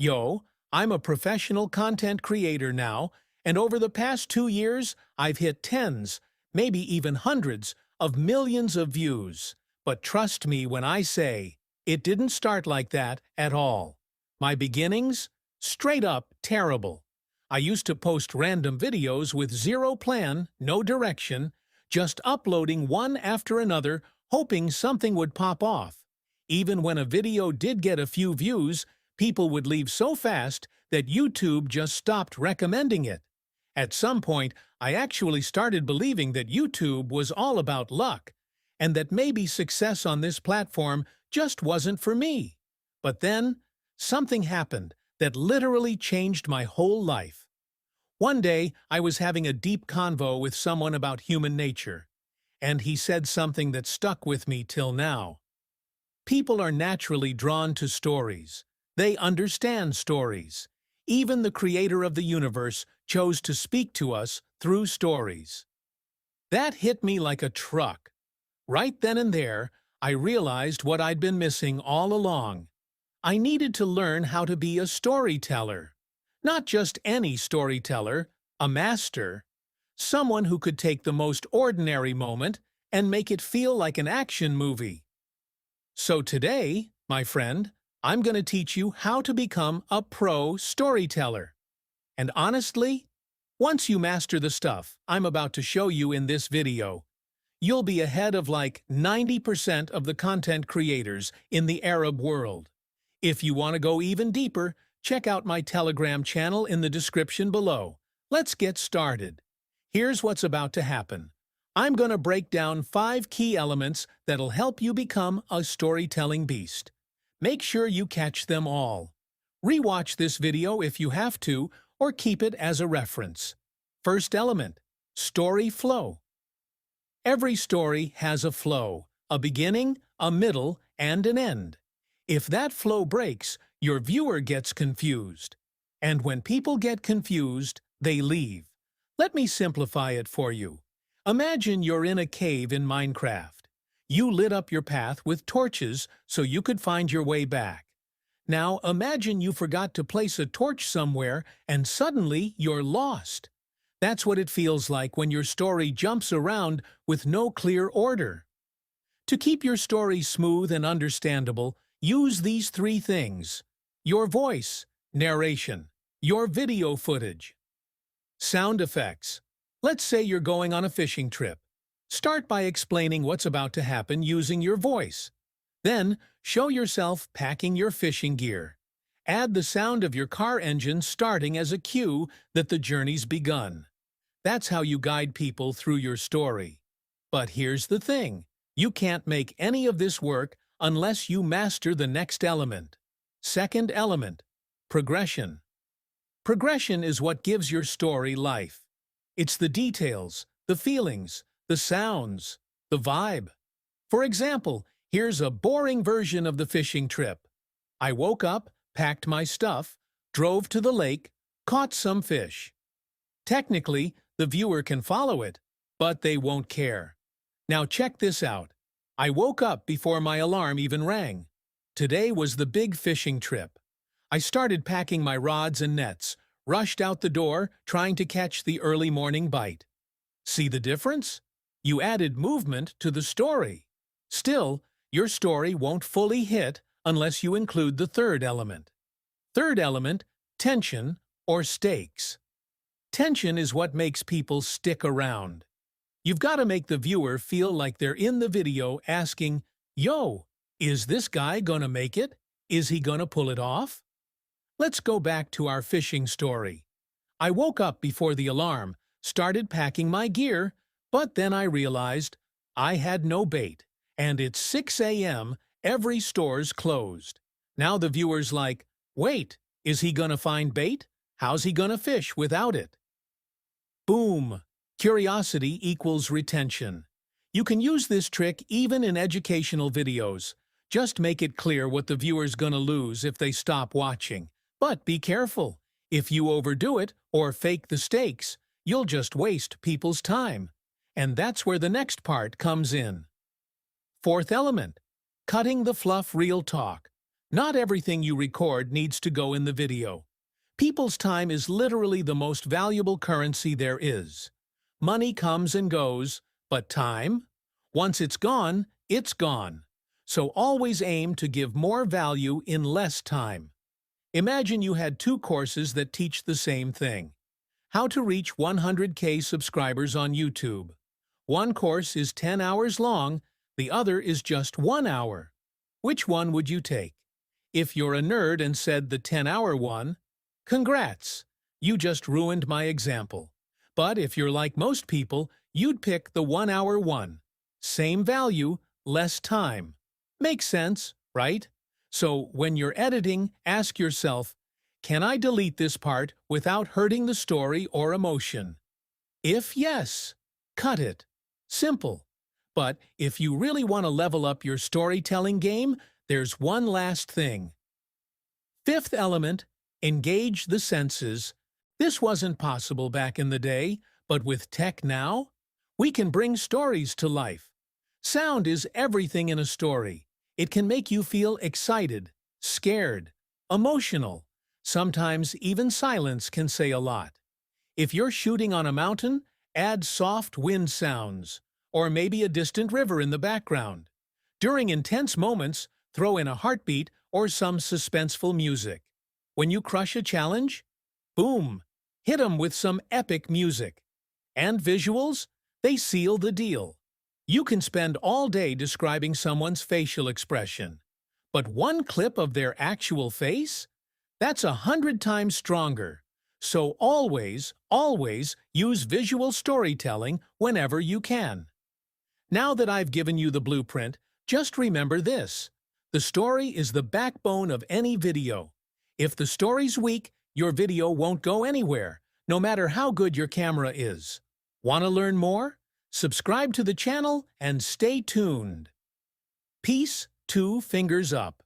Yo, I'm a professional content creator now, and over the past 2 years, I've hit tens, maybe even hundreds, of millions of views. But trust me when I say, it didn't start like that at all. My beginnings? Straight up terrible. I used to post random videos with zero plan, no direction, just uploading one after another, hoping something would pop off. Even when a video did get a few views, people would leave so fast that YouTube just stopped recommending it. At some point, I actually started believing that YouTube was all about luck, and that maybe success on this platform just wasn't for me. But then, something happened that literally changed my whole life. One day, I was having a deep convo with someone about human nature, and he said something that stuck with me till now. People are naturally drawn to stories. They understand stories. Even the creator of the universe chose to speak to us through stories. That hit me like a truck. Right then and there, I realized what I'd been missing all along. I needed to learn how to be a storyteller. Not just any storyteller, a master. Someone who could take the most ordinary moment and make it feel like an action movie. So today, my friend, I'm going to teach you how to become a pro storyteller. And honestly, once you master the stuff I'm about to show you in this video, you'll be ahead of like 90% of the content creators in the Arab world. If you want to go even deeper, check out my Telegram channel in the description below. Let's get started. Here's what's about to happen. I'm going to break down 5 key elements that'll help you become a storytelling beast. Make sure you catch them all. Rewatch this video if you have to, or keep it as a reference. First element, story flow. Every story has a flow, a beginning, a middle, and an end. If that flow breaks, your viewer gets confused. And when people get confused, they leave. Let me simplify it for you. Imagine you're in a cave in Minecraft. You lit up your path with torches so you could find your way back. Now imagine you forgot to place a torch somewhere and suddenly you're lost. That's what it feels like when your story jumps around with no clear order. To keep your story smooth and understandable, use these 3 things: your voice, narration, your video footage. Sound effects. Let's say you're going on a fishing trip. Start by explaining what's about to happen using your voice. Then, show yourself packing your fishing gear. Add the sound of your car engine starting as a cue that the journey's begun. That's how you guide people through your story. But here's the thing. You can't make any of this work unless you master the next element. Second element, progression. Progression is what gives your story life. It's the details, the feelings, the sounds, the vibe. For example, here's a boring version of the fishing trip. I woke up, packed my stuff, drove to the lake, caught some fish. Technically, the viewer can follow it, but they won't care. Now check this out. I woke up before my alarm even rang. Today was the big fishing trip. I started packing my rods and nets, rushed out the door, trying to catch the early morning bite. See the difference? You added movement to the story. Still, your story won't fully hit unless you include the third element. Third element, tension or stakes. Tension is what makes people stick around. You've got to make the viewer feel like they're in the video asking, "Yo, is this guy gonna make it? Is he gonna pull it off?" Let's go back to our fishing story. I woke up before the alarm, started packing my gear, but then I realized I had no bait, and it's 6 a.m., every store's closed. Now the viewer's like, wait, is he gonna find bait? How's he gonna fish without it? Boom! Curiosity equals retention. You can use this trick even in educational videos. Just make it clear what the viewer's gonna lose if they stop watching. But be careful. If you overdo it or fake the stakes, you'll just waste people's time. And that's where the next part comes in. Fourth element, cutting the fluff real talk. Not everything you record needs to go in the video. People's time is literally the most valuable currency there is. Money comes and goes, but time? Once it's gone, it's gone. So always aim to give more value in less time. Imagine you had two courses that teach the same thing. How to reach 100K subscribers on YouTube. One course is 10 hours long, the other is just 1 hour. Which one would you take? If you're a nerd and said the 10-hour one, congrats! You just ruined my example. But if you're like most people, you'd pick the 1-hour one. Same value, less time. Makes sense, right? So when you're editing, ask yourself, can I delete this part without hurting the story or emotion? If yes, cut it. Simple. But if you really want to level up your storytelling game, there's one last thing. Fifth element, engage the senses. This wasn't possible back in the day, but with tech now, we can bring stories to life. Sound is everything in a story. It can make you feel excited, scared, emotional. Sometimes even silence can say a lot. If you're shooting on a mountain, add soft wind sounds, or maybe a distant river in the background. During intense moments, throw in a heartbeat or some suspenseful music. When you crush a challenge, boom, hit 'em with some epic music. And visuals, they seal the deal. You can spend all day describing someone's facial expression. But one clip of their actual face? That's 100 times stronger. So always, always use visual storytelling whenever you can. Now that I've given you the blueprint, just remember this. The story is the backbone of any video. If the story's weak, your video won't go anywhere, no matter how good your camera is. Want to learn more? Subscribe to the channel and stay tuned. Peace, 2 fingers up.